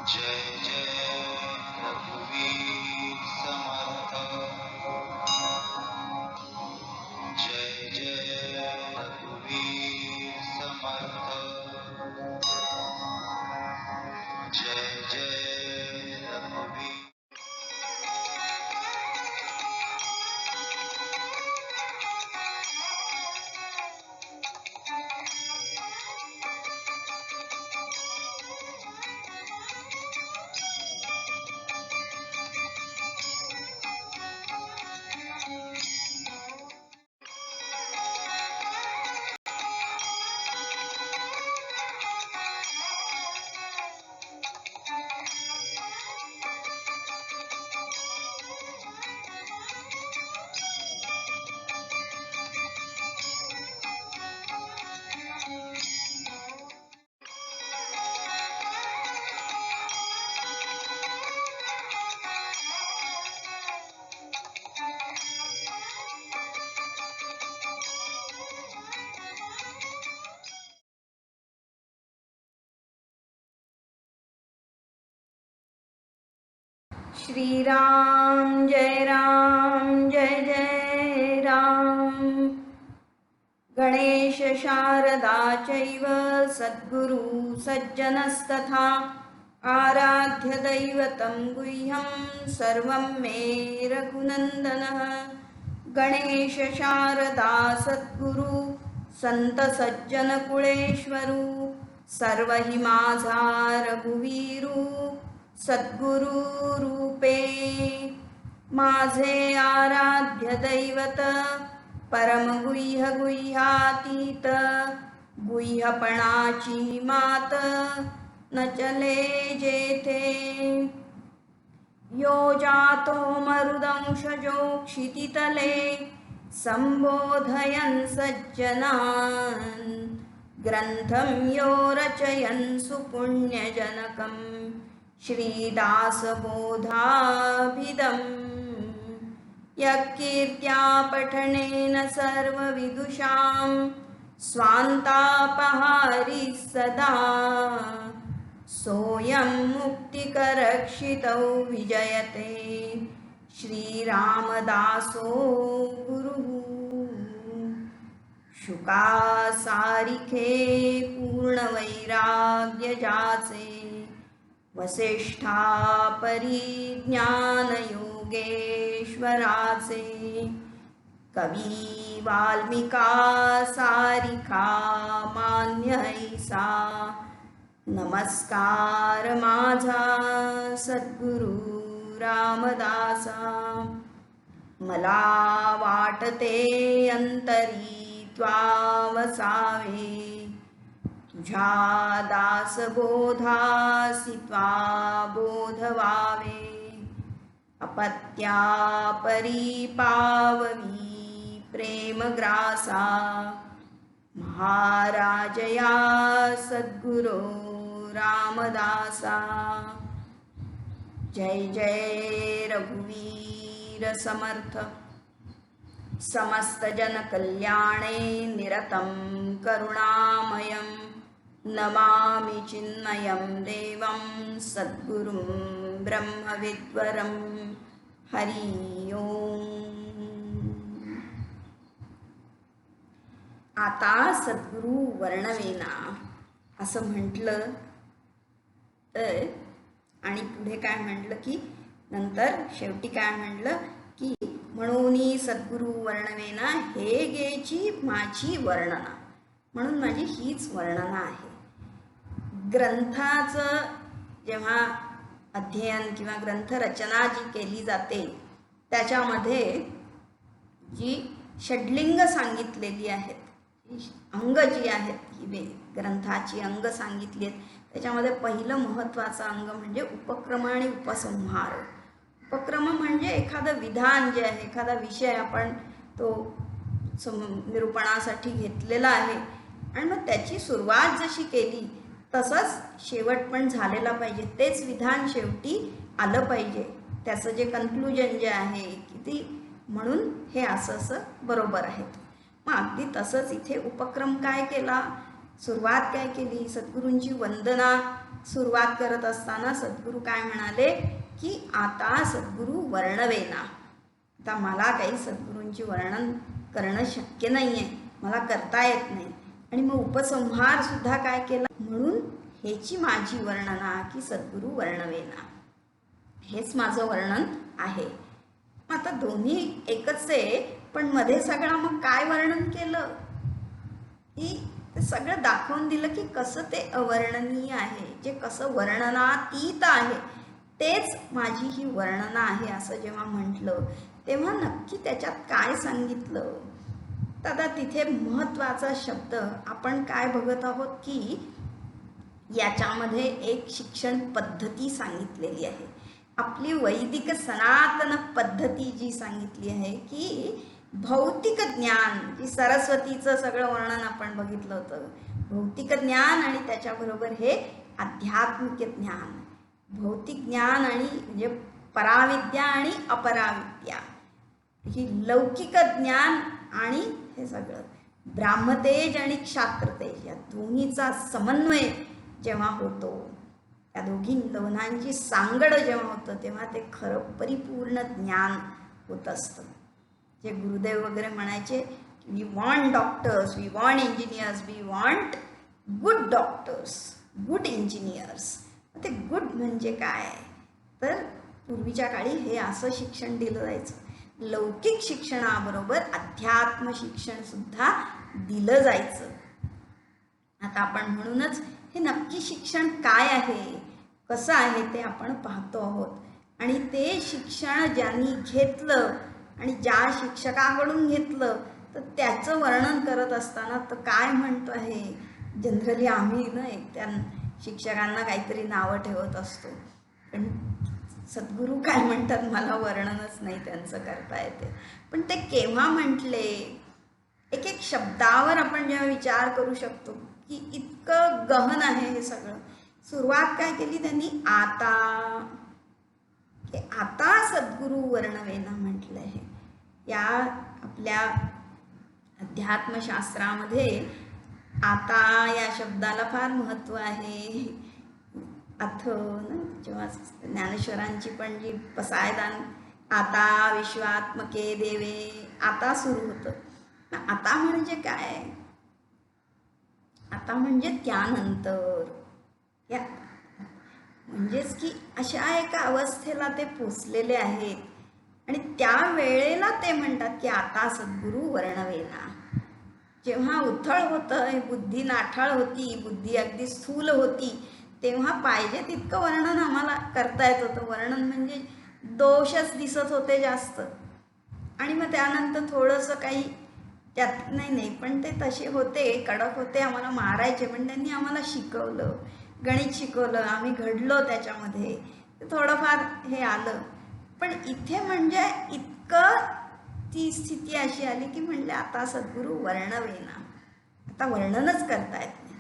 जय जय रघुवीर समर्थ। जय जय रघुवीर समर्थ। जय जय रघुवीर। श्री राम जय जय राम। गणेश शारदा चैव सद्गुरु सज्जनस्तथा आराध्य दैवतं गुह्यं सर्वं मे रघुनन्दनः। गणेश शारदा सद्गुरु संत सज्जन कुळेश्वरू सर्व हि माझा रघुवीरू सद्गुरु रूपे। माझे आराध्य दैवत परम गुह्य गुह्यातीत गुह्यपणाची मात न चले जेथे। यो जातो मरुदंशजो क्षितितले संबोधयन् सज्जनान् ग्रंथं यो रचयन् सुपुण्यजनकम् श्रीदासबोधाभिधम्। यत्कीर्त्या पठनेन सर्वविदुषां स्वान्तापहारी सदा सोऽयं मुक्तिकरक्षितौ विजयते श्रीरामदासो गुरुः। शुकासारिखे पूर्णवैराग्य जाचे वसिष्ठा परिज्ञानयोगेश्वराचे कवी वाल्मिका सारिखा मान्य ऐसा। नमस्कार माझा सद्गुरु रामदासा। मला वाटते अंतरी त्वा वसावे तुझ्या दासबोधासी त्वा बोधवावे। अपत्या परिपाववी प्रेमग्रासा महाराजया सद्गुरो रामदासा। जय जय रघुवीर समर्थ। समस्त जन कल्याणे निरतं करुणामयं नमामि चिन्मयं देवं सद्गुरुं ब्रह्मविद्वरं। हरि ओम। आता सद्गुरु वर्णवेना असं म्हटलं तर आणि पुढे काय म्हटलं की नंतर शेवटी काय म्हटलं की म्हणून सद्गुरु वर्णवेना हे गेची माझी वर्णना। म्हणून माझी हीच वर्णना आहे। ग्रंथाचं जेव्हा अध्ययन किंवा ग्रंथरचना जी केली जाते त्याच्यामध्ये जी षड्लिंग सांगितलेली आहेत, अंग जी आहेत, ही ग्रंथाची अंग सांगितली आहेत, त्याच्यामध्ये पहिलं महत्त्वाचं अंग म्हणजे उपक्रम आणि उपसंहार। उपक्रम म्हणजे एखादं विधान जे आहे, एखादा विषय आपण तो निरूपणासाठी घेतलेला आहे आणि मग त्याची सुरुवात जशी केली तसंच शेवट पण झालेला पाहिजे, तेच विधान शेवटी आलं पाहिजे, त्याचं जे कन्क्लुजन जे आहे किती, म्हणून हे असं बरोबर आहे। मग अगदी तसंच इथे उपक्रम काय केला, सुरुवात काय केली, सद्गुरूंची वंदना सुरुवात करत असताना सद्गुरू काय म्हणाले की आता सद्गुरू वर्णवेना, आता मला काही सद्गुरूंची वर्णन करणं शक्य नाही आहे, मला करता येत नाही. आणि मग उपसंहार सुद्धा काय केला, म्हणून हेची माझी वर्णना की सद्गुरू वर्णवेना, हेच माझं वर्णन आहे. आता दोन्ही एकच आहे, पण मध्ये सगळं मग काय वर्णन केलं की ते सगळं दाखवून दिलं की कसं ते अवर्णनीय आहे, जे कसं वर्णनातीत आहे तेच माझी ही वर्णना आहे असं जेव्हा म्हटलं तेव्हा नक्की त्याच्यात काय सांगितलं. तर आता तिथे महत्त्वाचा शब्द आपण काय बघत आहोत की याच्यामध्ये एक शिक्षण पद्धती सांगितलेली आहे. आपली वैदिक सनातन पद्धती जी सांगितली आहे की भौतिक ज्ञान, जी सरस्वतीचं सगळं वर्णन आपण बघितलं होतं, भौतिक ज्ञान आणि त्याच्याबरोबर हे आध्यात्मिक ज्ञान, भौतिक ज्ञान आणि म्हणजे पराविद्या आणि अपराविद्या, ही लौकिक ज्ञान आणि हे सगळं ब्राह्मतेज आणि क्षात्रतेज, या दोन्हीचा समन्वय जेव्हा होतो, त्या दोघांची सांगड जेव्हा होतं तेव्हा ते खरं परिपूर्ण ज्ञान होत असतं. जे गुरुदेव वगैरे म्हणायचे की we want doctors, we want engineers, we want good doctors, good engineers. ते गुड म्हणजे काय, तर पूर्वीच्या काळी हे असं शिक्षण दिलं जायचं. लौकिक शिक्षणाबरोबर अध्यात्म शिक्षण सुद्धा दिलं जायचं. आता आपण म्हणूनच हे नक्की शिक्षण काय आहे, कसं आहे ते आपण पाहतो आहोत. आणि ते शिक्षण ज्यांनी घेतलं आणि ज्या शिक्षकाकडून घेतलं तर त्याचं वर्णन करत असताना तर काय म्हणतो आहे, जनरली आम्ही ना त्या शिक्षकांना काहीतरी नावं ठेवत असतो, पण सद्गुरू काय म्हणतात मला वर्णनच नाही त्यांचं करता येते. पण ते केव्हा म्हटले, एक एक शब्दावर आपण जेव्हा विचार करू शकतो की इतकं गहन आहे हे सगळं. सुरुवात काय केली त्यांनी, आता, आता सद्गुरू वर्णवेना म्हटलं आहे. या आपल्या अध्यात्मशास्त्रामध्ये आता या शब्दाला फार महत्त्व आहे. अथ ना, जेव्हा ज्ञानेश्वरांची पण जी पसायदान आता विश्वात्मके देवे, आता सुरू होतं. आता म्हणजे काय, आता म्हणजे त्यानंतर, या म्हणजेच की अशा एका अवस्थेला ते पोचलेले आहेत आणि त्या वेळेला ते म्हणतात की आता सद्गुरू वर्णवेना. जेव्हा उथळ होतं, बुद्धी नाठाळ होती, बुद्धी अगदी स्थूल होती, तेव्हा पाहिजे तितकं वर्णन आम्हाला करता येत होतं. वर्णन म्हणजे दोषच दिसत होते जास्त, आणि मग त्यानंतर थोडंसं काही त्यात नाही पण ते तसे होते, कडक होते, आम्हाला मारायचे, पण त्यांनी आम्हाला शिकवलं, गणित शिकवलं, आम्ही घडलो त्याच्यामध्ये, थोडंफार हे आलं. पण इथे म्हणजे इतकं ती स्थिती अशी आली की म्हणले आता सद्गुरू वर्णवेना, आता वर्णनच करता येत नाही.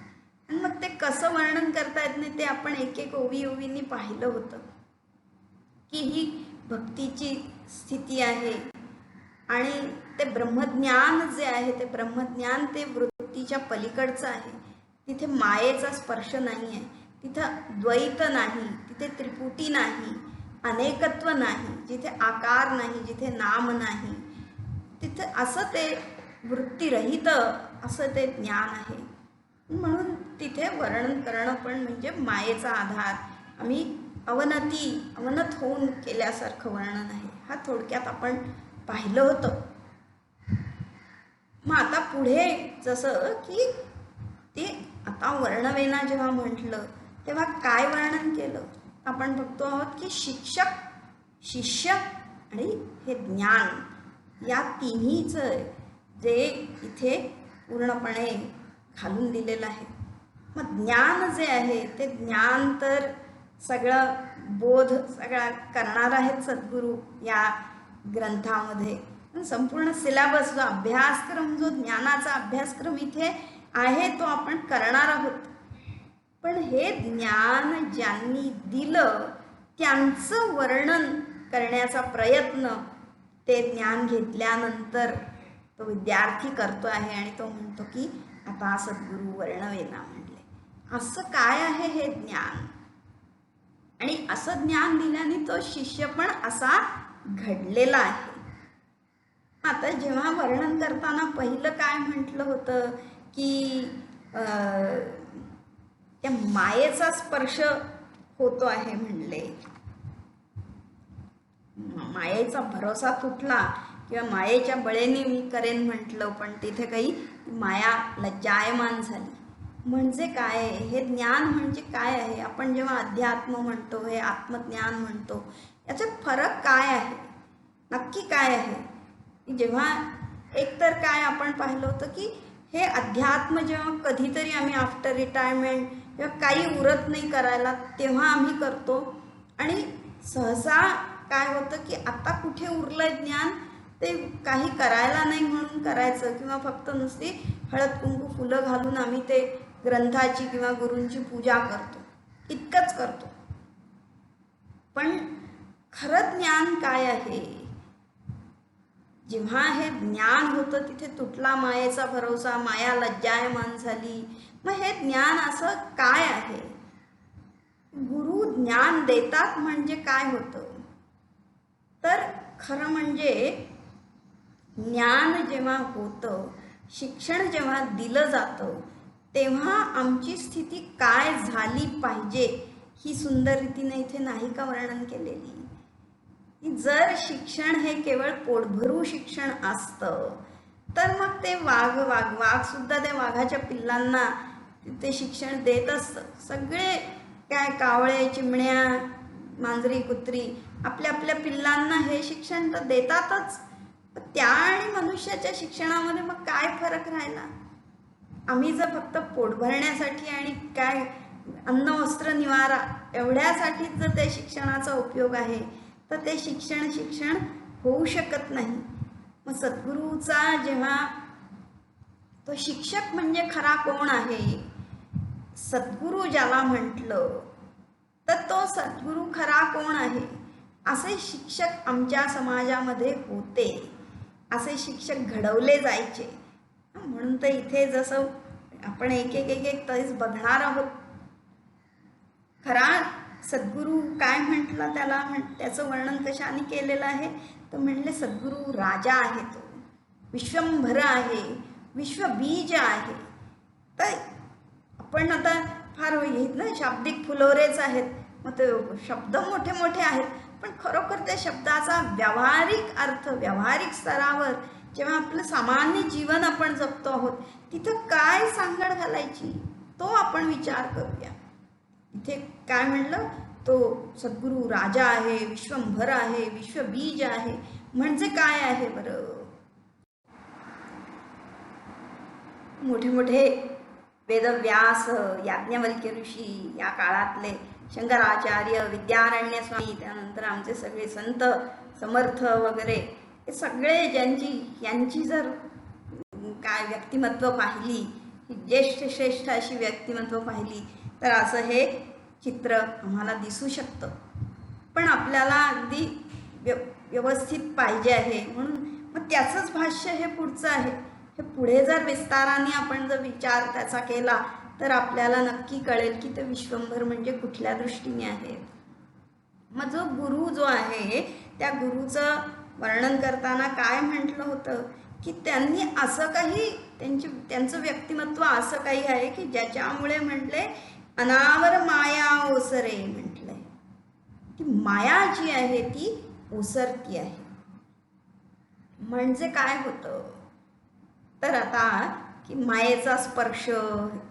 आणि मग ते कसं वर्णन करता येत नाही ते आपण एक एक ओवीनी पाहिलं होतं की ही भक्तीची स्थिती आहे आणि ते ब्रह्मज्ञान जे आहे ते ब्रह्मज्ञान ते वृत्तीच्या पलीकडचं आहे. तिथे मायेचा स्पर्श नाही आहे, तिथं द्वैत नाही, तिथे त्रिपुटी नाही, अनेकत्व नाही, जिथे आकार नाही, जिथे नाम नाही, तिथे असं ते वृत्तीरहित असं ते ज्ञान आहे. म्हणून तिथे वर्णन करणं पण म्हणजे मायेचा आधार, आम्ही अवनत होऊन केल्यासारखं वर्णन आहे. हा थोडक्यात आपण पाहिलं होतं. मग आता पुढे जसं की ते आता वर्णवेना जेव्हा म्हटलं तेव्हा काय वर्णन केलं आपण बघतो आहोत की शिक्षक, शिष्य आणि हे ज्ञान, या तिन्हीचं जे इथे पूर्णपणे घालून दिलेलं आहे. मग ज्ञान जे आहे ते ज्ञान तर सगळं बोध सगळा करणार आहेत सद्गुरू या ग्रंथामध्ये. संपूर्ण सिलेबस जो अभ्यासक्रम, जो ज्ञानाचा अभ्यासक्रम इथे आहे तो आपण करणार आहोत. पण हे ज्ञान ज्यांनी दिलं त्यांचं वर्णन करण्याचा प्रयत्न ते ज्ञान घेतल्यानंतर तो विद्यार्थी करतो आहे आणि तो म्हणतो की आता सद्गुरू वर्णवेना म्हणले. असं काय आहे हे ज्ञान, आणि असं ज्ञान दिल्याने तो शिष्य पण असा घडलेला आहे. आता जेव्हा वर्णन करताना पहिलं काय म्हटलं होतं की त्या मायेचा स्पर्श होतो आहे म्हणले, मायेचा भरोसा तुटला किंवा मायेच्या बळेने मी करेन म्हटलं, पण तिथे काही माया लज्जायमान झाली. म्हणजे काय हे ज्ञान म्हणजे काय आहे? आपण जेव्हा अध्यात्म म्हणतो, हे आत्मज्ञान म्हणतो, याच्यात फरक काय आहे, नक्की काय आहे? जेव्हा एकतर काय आपण पाहिलं होतं की हे अध्यात्म जेव्हा कधीतरी आम्ही आफ्टर रिटायरमेंट किंवा काही उरत नाही करायला तेव्हा आम्ही करतो, आणि सहसा काय होतं की आता कुठे उरलंय ज्ञान, ते काही करायला नाही म्हणून करायचं, किंवा फक्त नुसती हळद कुंकू फुलं घालून आम्ही ते ग्रंथाची किंवा गुरूंची पूजा करतो, इतकंच करतो. पण खरं ज्ञान काय आहे? जेव्हा हे ज्ञान होतं तिथे तुटला मायेचा भरोसा, माया लज्जायमान झाली. मग हे ज्ञान असं काय आहे? गुरु ज्ञान देतात म्हणजे काय होतं? तर खरं म्हणजे ज्ञान जेव्हा होतं, शिक्षण जेव्हा दिलं जातं, तेव्हा आमची स्थिती काय झाली पाहिजे ही सुंदर रीतीने इथे नाही का वर्णन केलेली. जर शिक्षण हे केवळ पोटभरू शिक्षण असतं तर मग ते वाघ सुद्धा त्या वाघाच्या पिल्लांना ते शिक्षण देत असतं. सगळे काय कावळे, चिमण्या, मांजरी, कुत्री आपल्या आपल्या पिल्लांना हे शिक्षण तर देतातच. त्या आणि मनुष्याच्या शिक्षणामध्ये मग काय फरक राहिला? आम्ही जर फक्त पोट भरण्यासाठी आणि काय अन्न वस्त्र निवारा एवढ्यासाठीच जर त्या शिक्षणाचा उपयोग आहे तर ते शिक्षण होऊ शकत नाही. मग सद्गुरूचा जेव्हा तो शिक्षक म्हणजे खरा कोण आहे, सद्गुरू ज्याला म्हटलं तर तो सद्गुरू खरा कोण आहे? असे शिक्षक आमच्या समाजामध्ये होते, असे शिक्षक घडवले जायचे. म्हणून तर इथे जसं आपण एक एक तरीच बघणार आहोत. खरा सद्गुरू काय म्हटलं त्याला, त्याचं वर्णन कशाने केलेलं आहे तर म्हणले सद्गुरू राजा आहे, तो विश्वंभर आहे, विश्वबीज आहे. तर आपण आता फार ना शाब्दिक फुलोरेच आहेत, मग ते शब्द मोठे मोठे आहेत, पण खरोखर त्या शब्दाचा व्यावहारिक अर्थ, व्यावहारिक स्तरावर जेव्हा आपलं सामान्य जीवन आपण जगतो आहोत तिथं काय सांगड घालायची तो आपण विचार करूया. इथे काय म्हणलं, तो सद्गुरू राजा आहे, विश्वंभर आहे, विश्वबीज आहे, म्हणजे काय आहे बरं? मोठे मोठे वेदव्यास, याज्ञवल्क्य ऋषी, या काळातले शंकराचार्य, विद्यारण्य स्वामी, त्यानंतर आमचे सगळे संत समर्थ वगैरे, हे सगळे यांची जर काय व्यक्तिमत्व पाहिली, ज्येष्ठ श्रेष्ठ अशी व्यक्तिमत्व पाहिली तर असं हे चित्र आम्हाला दिसू शकतं. पण आपल्याला अगदी व्यवस्थित पाहिजे आहे म्हणून मग त्याचंच भाष्य हे पुढचं आहे. हे पुढे जर विस्ताराने आपण जर विचार त्याचा केला तर आपल्याला नक्की कळेल की ते विश्वंभर म्हणजे कुठल्या दृष्टीने आहे. मग जो गुरु जो आहे त्या गुरुचं वर्णन करताना काय म्हटलं होतं की त्यांनी असं काही त्यांचं व्यक्तिमत्व असं काही आहे की ज्याच्यामुळे म्हटले अनावर माया ओसरे, म्हटलंय की माया जी आहे ती ओसरती आहे. म्हणजे काय होतं तर आता की मायेचा स्पर्श,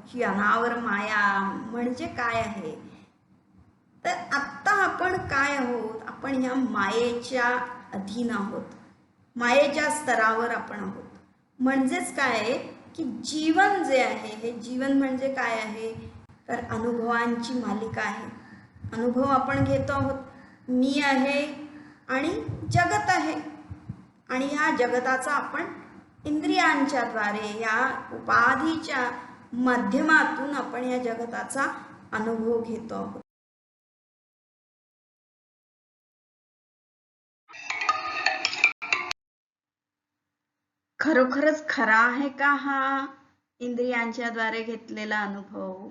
ही अनावर माया म्हणजे काय आहे तर आत्ता आपण काय आहोत, आपण ह्या मायेच्या अधीन आहोत, मायेच्या स्तरावर आपण आहोत. म्हणजेच काय की जीवन जे आहे, हे जीवन म्हणजे काय आहे तर अनुभवांची मालिका आहे. अनुभव आपण घेतो आहोत, मी आहे आणि जगत आहे, आणि ह्या जगताचा आपण इंद्रियांच्या द्वारे, या उपाधीच्या माध्यमातून आपण या जगताचा अनुभव घेतो आहोत. खरोखरच खरा आहे का हा इंद्रियांच्या द्वारे घेतलेला अनुभव?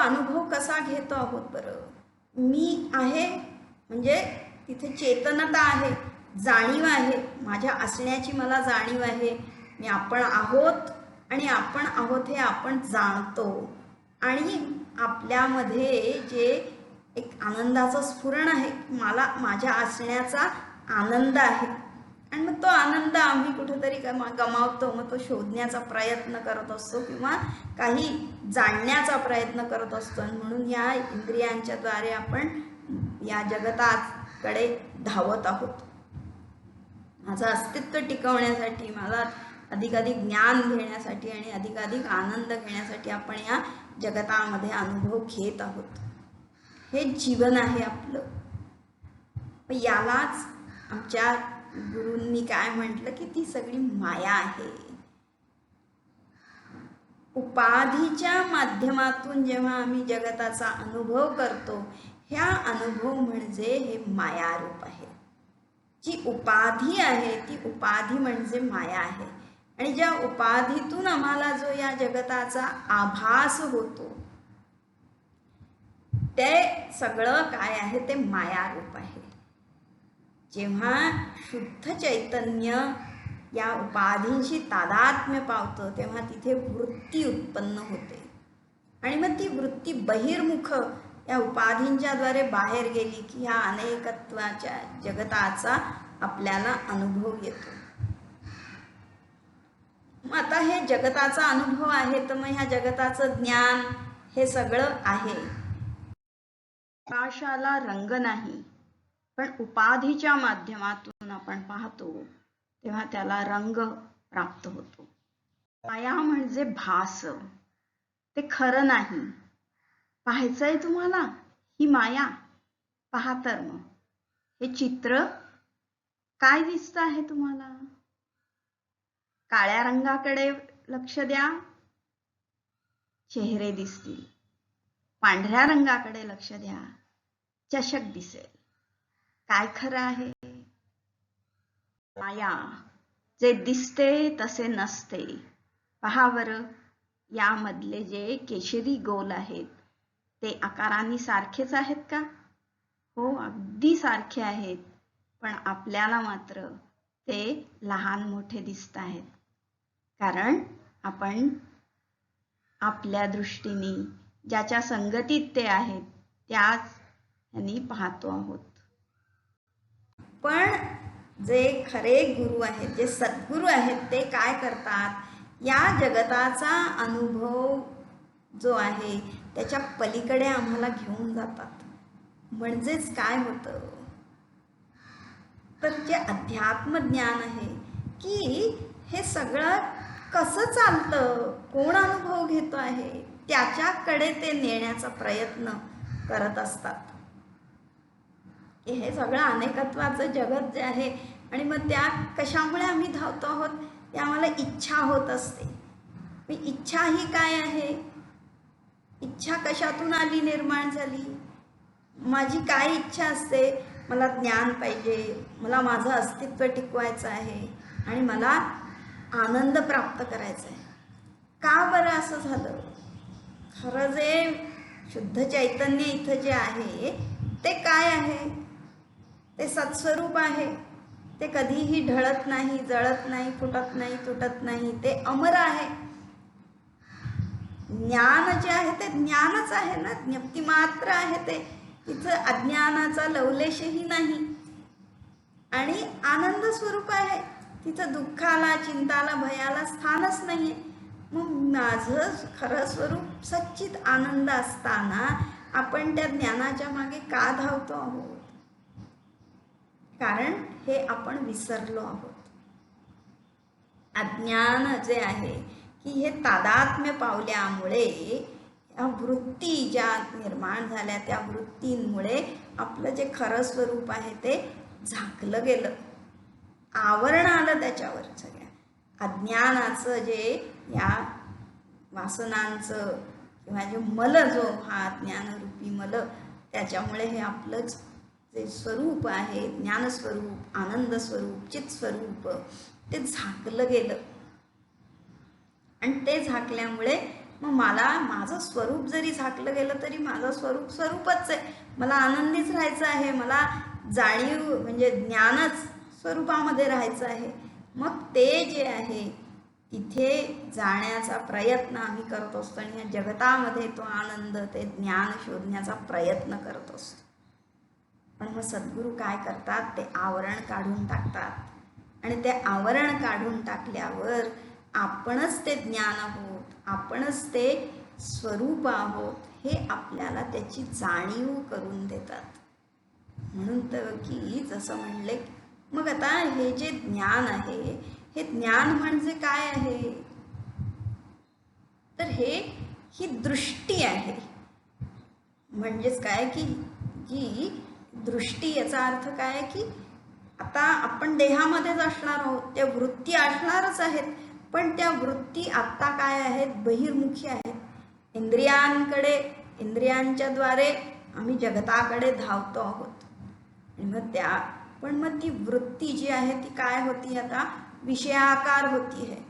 अनुभव कसा घेतो आहोत बरं? मी आहे म्हणजे तिथे चेतनता आहे, जाणीव आहे, माझ्या असण्याची मला जाणीव आहे. मी आपण आहोत आणि आपण आहोत हे आपण जाणतो आणि आपल्यामध्ये जे एक आनंदाचं स्फुरण आहे, मला माझ्या असण्याचा आनंद आहे आणि मग तो आनंद आम्ही कुठेतरी गमावतो. मग तो शोधण्याचा प्रयत्न करत असतो किंवा काही जाणण्याचा प्रयत्न करत असतो आणि म्हणून या इंद्रियांच्या द्वारे आपण या जगताकडे धावत आहोत. माझं अस्तित्व टिकवण्यासाठी, मला अधिकाधिक ज्ञान घेण्यासाठी आणि अधिकाधिक आनंद घेण्यासाठी आपण या जगतामध्ये अनुभव घेत आहोत. हे जीवन आहे आपलं. यालाच आमच्या गुरूंनी काय म्हटलं की ती सगळी माया आहे. उपाधीच्या माध्यमातून जेव्हा आम्ही जगताचा अनुभव करतो, ह्या अनुभव म्हणजे हे मायारूप आहे. जी उपाधी आहे ती उपाधी म्हणजे माया आहे आणि ज्या उपाधीतून आम्हाला जो या जगताचा आभास होतो ते सगळं काय आहे ते मायारूप आहे. जेव्हा शुद्ध चैतन्य या उपाधींशी तादात्म्य पावतं तेव्हा तिथे वृत्ती उत्पन्न होते आणि मग ती वृत्ती बहिर्मुख या उपाधींच्या द्वारे बाहेर गेली की ह्या अनेकत्वाच्या जगताचा आपल्याला अनुभव येतो. मग आता हे जगताचा अनुभव आहे तर मग ह्या जगताचं ज्ञान हे सगळं आहे. प्रकाशाला रंग नाही, पण उपाधीच्या माध्यमातून आपण पाहतो तेव्हा त्याला रंग प्राप्त होतो. माया म्हणजे भास, ते खरं नाही. पाहायचंय तुम्हाला ही माया? पहा तर मग हे चित्र काय दिसतं आहे तुम्हाला? काळ्या रंगाकडे लक्ष द्या, चेहरे दिसतील. पांढऱ्या रंगाकडे लक्ष द्या, चषक दिसेल. काय खरं आहे? माया जे दिसते तसे नसते. पहा बरं, यामधले जे केशरी गोल आहेत ते आकारांनी सारखेच आहेत का? हो, अगदी सारखे आहेत, पण आपल्याला मात्र ते लहान मोठे दिसत आहेत. कारण आपण आपल्या दृष्टीने ज्याच्या संगतीत ते आहेत त्याच यांनी पाहतो आहोत. पण जे खरे गुरु आहेत, जे सद्गुरू आहेत, ते काय करतात? या जगताचा अनुभव जो आहे त्याच्या पलीकडे आम्हाला घेऊन जातात. म्हणजेच काय होतं तर जे अध्यात्म ज्ञान आहे की हे सगळं कसं चालतं, कोण अनुभव घेतो आहे, त्याच्याकडे ते नेण्याचा प्रयत्न करत असतात. हे सगळं अनेकत्वाचं जगत जे आहे आणि मग त्या कशामुळे आम्ही धावतो आहोत? ते आम्हाला इच्छा होत असते. इच्छा ही काय आहे? इच्छा कशातून आली, निर्माण झाली? माझी काय इच्छा असते? मला ज्ञान पाहिजे, मला माझं अस्तित्व टिकवायचं आहे आणि मला आनंद प्राप्त करायचा आहे. का बरं असं झालं? खरं जे शुद्ध चैतन्य इथं जे आहे ते काय आहे? ते सत्स्वरूप आहे. ते कधीही ढळत नाही, जळत नाही, फुटत नाही, तुटत नाही. ते अमर आहे. ज्ञान जे आहे ते ज्ञानच आहे ना, ज्ञप्ती मात्र आहे ते. तिथं अज्ञानाचा लवलेशही नाही आणि आनंद स्वरूप आहे. तिथं दुःखाला, चिंताला, भयाला स्थानच नाहीये. मग माझं खरं स्वरूप सच्चित आनंद असताना आपण त्या ज्ञानाच्या मागे का धावतो आहोत? कारण हे आपण विसरलो आहोत. अज्ञान जे आहे की हे तादात्म्य पावल्यामुळे या वृत्ती ज्या निर्माण झाल्या त्या वृत्तींमुळे आपलं जे खरं स्वरूप आहे ते झाकलं गेलं, आवरण आलं त्याच्यावर. सगळ्या अज्ञानाचं जे या वासनांचं किंवा जे मल जो हा ज्ञानरूपी मल, त्याच्यामुळे हे आपलंच जे स्वरूप आहे, ज्ञानस्वरूप, आनंद स्वरूप, चित स्वरूप, ते झाकलं गेलं आणि ते झाकल्यामुळे मग मला माझं स्वरूप जरी झाकलं गेलं तरी माझं स्वरूप स्वरूपच आहे. मला आनंदीच राहायचं आहे. मला जाणीव म्हणजे ज्ञानच स्वरूपामध्ये राहायचं आहे. मग ते जे आहे तिथे जाण्याचा प्रयत्न आम्ही करत असतो आणि या जगतामध्ये तो आनंद ते ज्ञान शोधण्याचा प्रयत्न करत असतो. पण मग सद्गुरू काय करतात, ते आवरण काढून टाकतात आणि ते आवरण काढून टाकल्यावर आपणच ते ज्ञान आहोत, आपणच ते स्वरूप आहोत हे आपल्याला त्याची जाणीव करून देतात. म्हणून तर की जसं म्हणले, मग आता हे जे ज्ञान आहे हे ज्ञान म्हणजे काय आहे, तर ही दृष्टी आहे. म्हणजेच काय की जी दृष्टी, याचा अर्थ काय की आता आपण देहामध्येच असणार आहोत, त्या वृत्ती असणारच आहेत, पण त्या वृत्ती आत्ता काय आहेत, बहिर्मुखी आहेत. इंद्रियांकडे, इंद्रियांच्याद्वारे आम्ही जगताकडे धावतो आहोत. आणि मग ती वृत्ती जी आहे ती काय होती, आता विषयाकार होती आहे.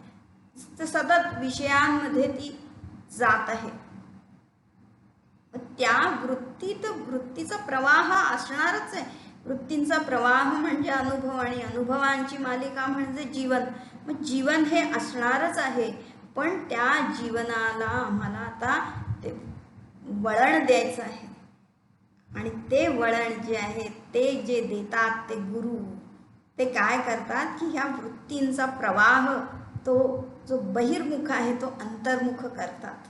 तर सतत विषयांमध्ये ती जात आहे. त्या वृत्तीचा प्रवाह असणारच आहे. वृत्तींचा प्रवाह म्हणजे अनुभव आणि अनुभवांची मालिका म्हणजे जीवन. मग जीवन हे असणारच आहे, पण त्या जीवनाला आम्हाला आता ते वळण द्यायचं आहे. आणि ते वळण जे आहे ते जे देतात ते गुरु, ते काय करतात की ह्या वृत्तींचा प्रवाह तो जो बहिर्मुख आहे तो अंतर्मुख करतात.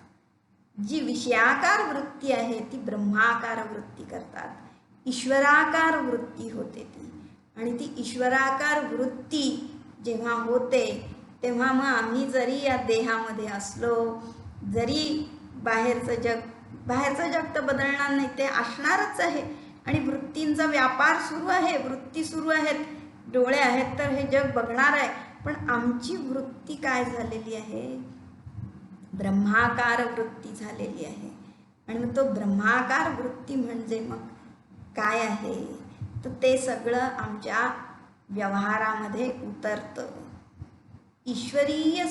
जी विषयाकार वृत्ती आहे ती ब्रह्माकार वृत्ती करतात. ईश्वराकार वृत्ती होते ती. आणि ती ईश्वराकार वृत्ती जेव्हा होते तेव्हा मग आम्ही जरी या देहामध्ये असलो, जरी बाहेरचं जग तर बदलणार नाही, ते असणारच आहे. आणि वृत्तींचा व्यापार सुरू आहे, वृत्ती सुरू आहेत, डोळे आहेत तर हे जग बघणार आहे. पण आमची वृत्ती काय झालेली आहे, ब्रह्माकार वृत्ती झालेली आहे. आणि मग तो ब्रह्माकार वृत्ती म्हणजे मग काय आहे, तर ते सगळं आमच्या व्यवहारामध्ये उतरतं. ईश्वरीय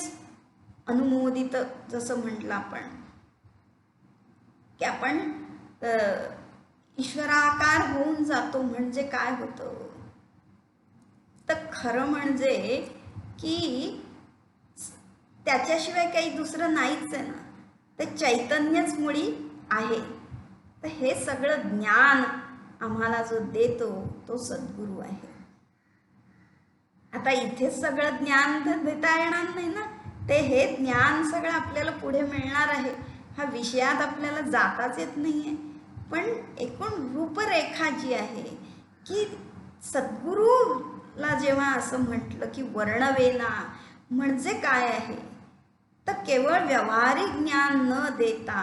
अनुमोदित, जसं म्हटलं आपण की आपण ईश्वराकार होऊन जातो. म्हणजे काय होतं, तर खरं म्हणजे की त्याच्याशिवाय काही दुसरं नाहीच आहे ना, ते चैतन्यच मुळी आहे. तर हे सगळं ज्ञान आम्हाला जो देतो तो सद्गुरू आहे. आता इथेच सगळं ज्ञान देता येणार नाही ना, ते हे ज्ञान सगळं आपल्याला पुढे मिळणार आहे. हा विषयात आपल्याला जाताच येत नाही आहे. पण एकूण रूपरेखा जी आहे की सद्गुरूला जेव्हा असं म्हटलं की वर्णवेना म्हणजे काय आहे, तर केवळ व्यावहारिक ज्ञान न देता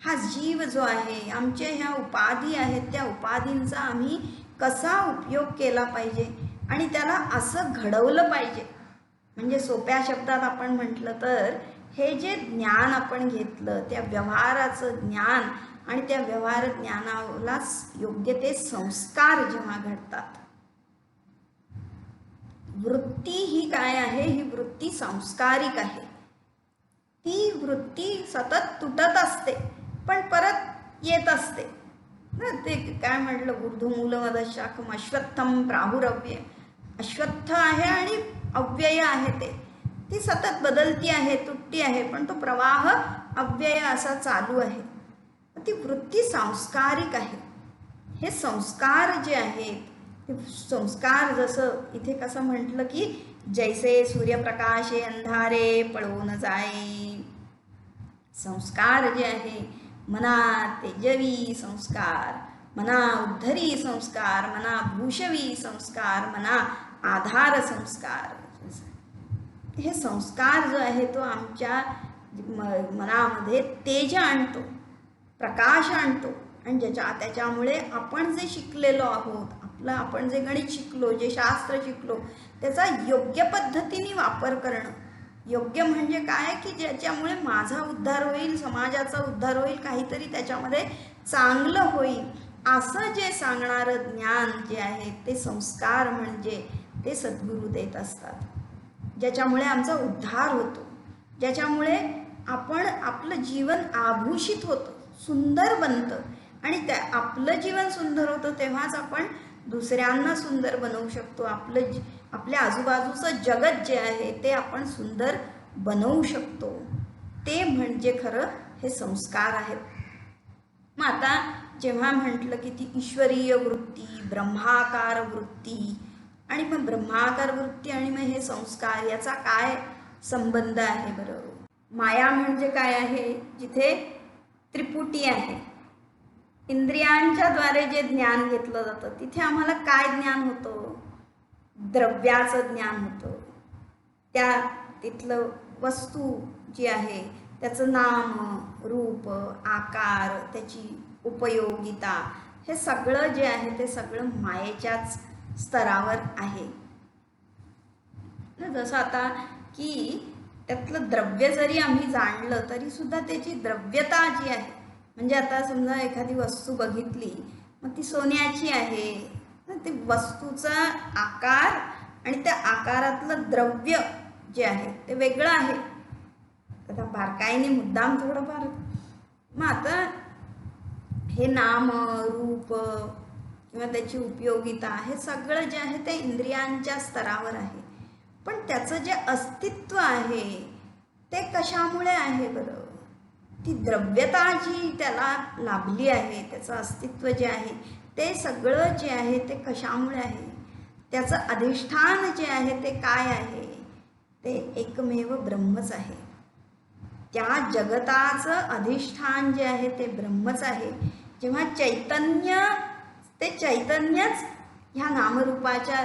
हा जीव जो आहे, आमच्या ह्या उपाधी आहेत, त्या उपाधींचा आम्ही कसा उपयोग केला पाहिजे आणि त्याला असं घडवलं पाहिजे. म्हणजे सोप्या शब्दात आपण म्हटलं तर हे जे ज्ञान आपण घेतलं, त्या व्यवहाराचं ज्ञान आणि त्या व्यवहार ज्ञानाला योग्य ते संस्कार जेव्हा घडतात, वृत्ती ही काय आहे, ही वृत्ती सांस्कारिक आहे. ती वृत्ती सतत तुटत असते पण परत येत असते ना. ते काय म्हटलं, ऊर्ध्वमूलमदशाखम अश्वत्थम प्राहुरव्यय. अश्वत्थ आहे आणि अव्यय आहे, ती सतत बदलती आहे, तुटती आहे, पण तो प्रवाह अव्यय असा चालू आहे. ती वृत्ती सांस्कारिक आहे. हे संस्कार जे आहेत ते संस्कार, जसं इथे कसं म्हटलं की जैसे सूर्यप्रकाशे अंधारे पळून जाई. संस्कार जे आहे, मना तेजवी संस्कार, मना उद्धरी संस्कार, मना भूषवी संस्कार, मना आधार संस्कार. हे संस्कार जो आहे तो आमच्या मनामध्ये तेज आणतो, प्रकाश आणतो. आणि त्याच्यामुळे आपण जे शिकलेलो आहोत, आपण जे गणित शिकलो, जे शास्त्र शिकलो, त्याचा योग्य पद्धतीने वापर करणं. योग्य म्हणजे काय की ज्याच्यामुळे माझा उद्धार होईल, समाजाचा उद्धार होईल, काहीतरी त्याच्यामध्ये चांगलं होईल, असं जे सांगणारं ज्ञान जे आहे ते संस्कार म्हणजे ते सद्गुरू देत असतात. ज्याच्यामुळे आमचा उद्धार होतो, ज्याच्यामुळे आपण आपलं जीवन आभूषित होतं, सुंदर बनतं. आणि त्या आपलं जीवन सुंदर होतं तेव्हाच आपण दुसऱ्यांना सुंदर बनवू शकतो. आपल्या आजूबाजूचं जगत जे आहे ते आपण सुंदर बनवू शकतो. ते म्हणजे खरं हे संस्कार आहेत. मग आता जेव्हा म्हटलं की ती ईश्वरीय वृत्ती, ब्रह्माकार वृत्ती, आणि मग ब्रह्माकार वृत्ती आणि मग हे संस्कार याचा काय संबंध आहे बरं? माया म्हणजे काय आहे? जिथे त्रिपुटी आहे, इंद्रियांच्या द्वारे जे ज्ञान घेतलं जातं तिथे आम्हाला काय ज्ञान होतं? द्रव्याचं ज्ञान होतं. तिथलं वस्तू जी आहे त्याचं नाम, रूप, आकार, त्याची उपयोगिता, हे सगळं जे आहे ते सगळं मायेच्याच स्तरावर आहे. जसं आता की त्यातलं द्रव्य जरी आम्ही जाणलं तरी सुद्धा त्याची द्रव्यता जी आहे, म्हणजे आता समजा एखादी वस्तू बघितली, मग ती सोन्याची आहे, ते वस्तूचा आकार आणि त्या आकारातलं द्रव्य जे आहे ते वेगळं आहे. आता बारकाईने मुद्दाम थोडंफार. मग आता हे नाम, रूप किंवा त्याची उपयोगिता हे सगळं जे आहे ते इंद्रियांच्या स्तरावर आहे. पण त्याचं जे अस्तित्व आहे ते कशामुळे आहे बरं? ती द्रव्यता जी त्याला लाभली आहे, त्याचं अस्तित्व जे आहे ते सगळं जे आहे ते कशामुळे आहे? त्याचं अधिष्ठान जे आहे ते काय आहे? ते एकमेव ब्रह्मच आहे. त्या जगताचं अधिष्ठान जे आहे ते ब्रह्मच आहे. जेव्हा ते चैतन्यच ह्या नामरूपाच्या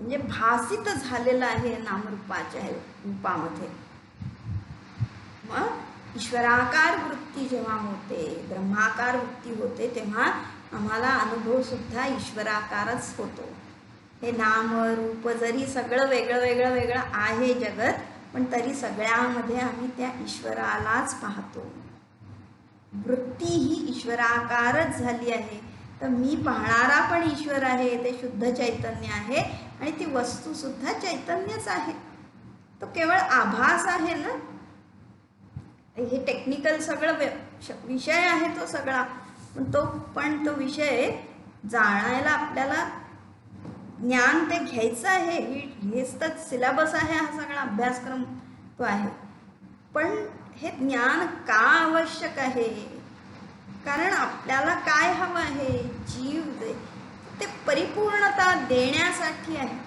म्हणजे भासित झालेलं आहे नामरूपाच्या रूपामध्ये. मग ईश्वराकार वृत्ती जेव्हा होते, ब्रह्माकार वृत्ती होते, तेव्हा आम्हाला अनुभव सुद्धा ईश्वराकारच होतो. हे नाम रूप जरी सगळं वेगळं वेगळं वेगळं आहे जगत, पण तरी सगळ्यामध्ये आम्ही त्या ईश्वरालाच पाहतो. वृत्ती ही ईश्वराकारच झाली आहे. तर मी पाहणारा पण ईश्वर आहे, ते शुद्ध चैतन्य आहे, आणि ती वस्तू सुद्धा चैतन्यच आहे. तो केवळ आभास आहे ना. हे टेक्निकल सगळं विषय आहे तो सगळा, पण तो विषय जाणायला आपल्याला ज्ञान ते घ्यायचं आहे. हेच तर सिलेबस आहे, हा सगळा अभ्यासक्रम तो आहे. पण हे ज्ञान का आवश्यक आहे? कारण आपल्याला काय हवं आहे? जीव ते परिपूर्णता देण्यासाठी आहे.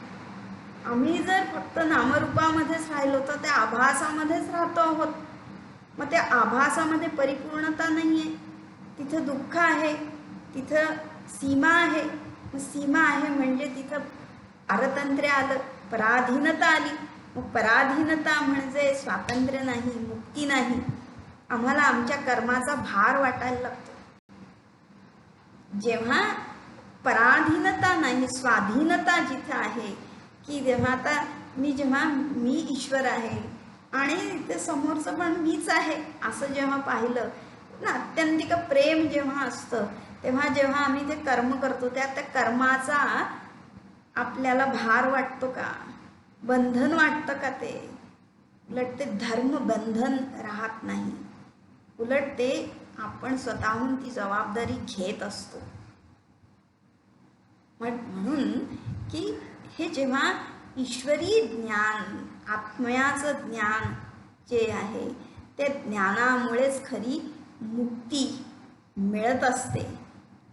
आम्ही जर फक्त नामरूपामध्येच राहिलो तर त्या आभासामध्येच राहतो आहोत. मग त्या आभासामध्ये परिपूर्णता नाही आहे. तिथं दुःख आहे, तिथं सीमा आहे. सीमा आहे म्हणजे तिथं पारतंत्र्य आलं, पराधीनता आली. मग पराधीनता म्हणजे स्वातंत्र्य नाही, मुक्ती नाही. आम्हाला आमच्या कर्माचा भार वाटायला लागतो. जेव्हा पराधीनता नाही, स्वाधीनता जिथं आहे, की जेव्हा मी ईश्वर आहे आणि ते समोरचं पण मीच आहे असं जेव्हा पाहिलं ना, अत्यंतिक प्रेम जेव्हा असतं, तेव्हा जेव्हा आम्ही ते कर्म करतो त्या कर्माचा आपल्याला भार वाटतो का? बंधन वाटतं का? ते उलट ते धर्म बंधन राहत नाही. उलट ते आपण स्वतःहून ती जबाबदारी घेत असतो. म्हणून की हे जेव्हा ईश्वरी ज्ञान, आत्म्याचं ज्ञान जे आहे ते ज्ञानामुळेच खरी मुक्ती मिळत असते.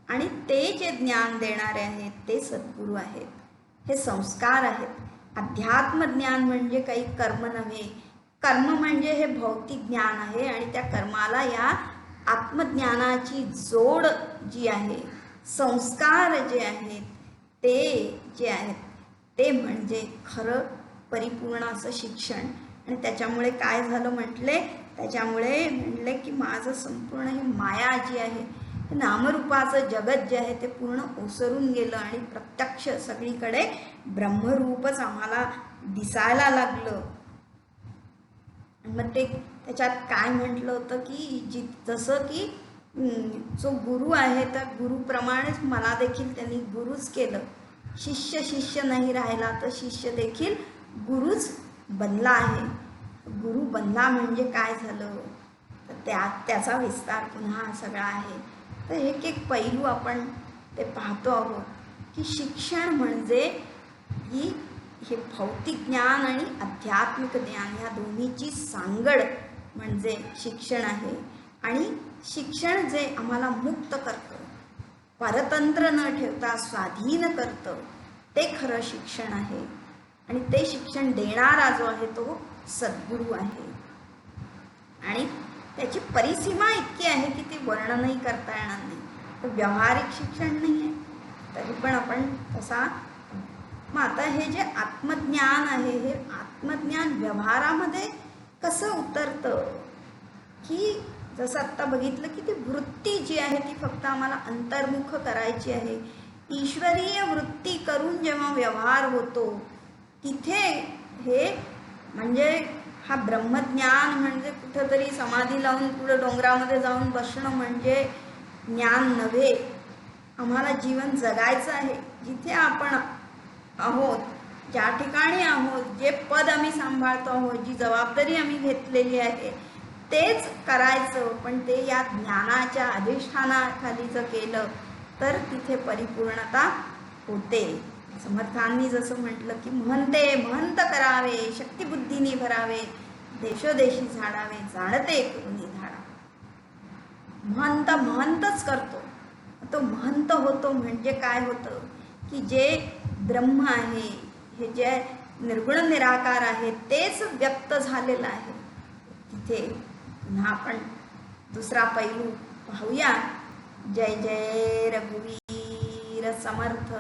आणि ते जे ज्ञान देणारे आहेत ते सद्गुरू आहेत, हे संस्कार आहेत. अध्यात्मज्ञान म्हणजे काही कर्म नव्हे. कर्म म्हणजे हे भौतिक ज्ञान आहे, आणि त्या कर्माला या आत्मज्ञानाची जोड जी आहे, संस्कार जे आहेत ते जे आहेत ते म्हणजे खरं परिपूर्ण असं शिक्षण. आणि त्याच्यामुळे काय झालं त्याच्यामुळे म्हटले की माझं संपूर्ण हे माया जी आहे, नामरूपाचं जगत जे आहे ते पूर्ण ओसरून गेलं आणि प्रत्यक्ष सगळीकडे ब्रह्मरूपच आम्हाला दिसायला लागलं. मग ते त्याच्यात काय म्हटलं होतं की जसं की जो गुरु आहे त्या गुरुप्रमाणेच मला देखील त्यांनी गुरुच केलं. शिष्य नाही राहिला तर शिष्य देखील गुरुच बनला आहे. गुरु बनला म्हणजे काय झालं, तर त्याचा विस्तार पुन्हा सगळा आहे. तर एक एक पैलू आपण ते पाहतो आहोत की शिक्षण म्हणजे हे भौतिक ज्ञान आणि आध्यात्मिक ज्ञान ह्या दोन्हीची सांगड म्हणजे शिक्षण आहे. आणि शिक्षण जे आम्हाला मुक्त करतं, परतंत्र न ठेवता स्वाधीन करतं, ते खरं शिक्षण आहे. आणि ते शिक्षण देणारा जो आहे तो सद्गुरू आहे. आणि त्याची परिसीमा इतकी आहे की ती वर्णनही करता येणार नाही. तर व्यावहारिक शिक्षण नाही आहे तरी पण आपण तसा. मग आता हे जे आत्मज्ञान आहे, हे आत्मज्ञान व्यवहारामध्ये कसं उतरतं, की जसं आत्ता बघितलं की ती वृत्ती जी आहे ती फक्त आम्हाला अंतर्मुख करायची आहे. ईश्वरीय वृत्ती करून जेव्हा व्यवहार होतो तिथे हे म्हणजे हा ब्रह्मज्ञान म्हणजे कुठंतरी समाधी लावून पुढे डोंगरामध्ये जाऊन बसणं म्हणजे ज्ञान नव्हे. आम्हाला जीवन जगायचं आहे. जिथे आपण आहोत, ज्या ठिकाणी आहोत, जे पद आम्ही सांभाळतो आहोत, जी जबाबदारी आम्ही घेतलेली आहे तेच करायचं. पण ते या ज्ञानाच्या अधिष्ठानाखाली जर केलं तर तिथे परिपूर्णता होते. समर्थांनी जसं म्हटलं की महंत करावे, शक्तिबुद्धीने भरावे, देशोदेशी झाडावे, जाणते करुणी धाडा. महंतच करतो. तो महंत होतो म्हणजे काय होतं की जे ब्रह्म आहे, हे जे निर्गुण निराकार आहे तेच व्यक्त झालेलं आहे. तिथे पुन्हा आपण दुसरा पैलू पाहूया. जय जय रघुवीर समर्थ.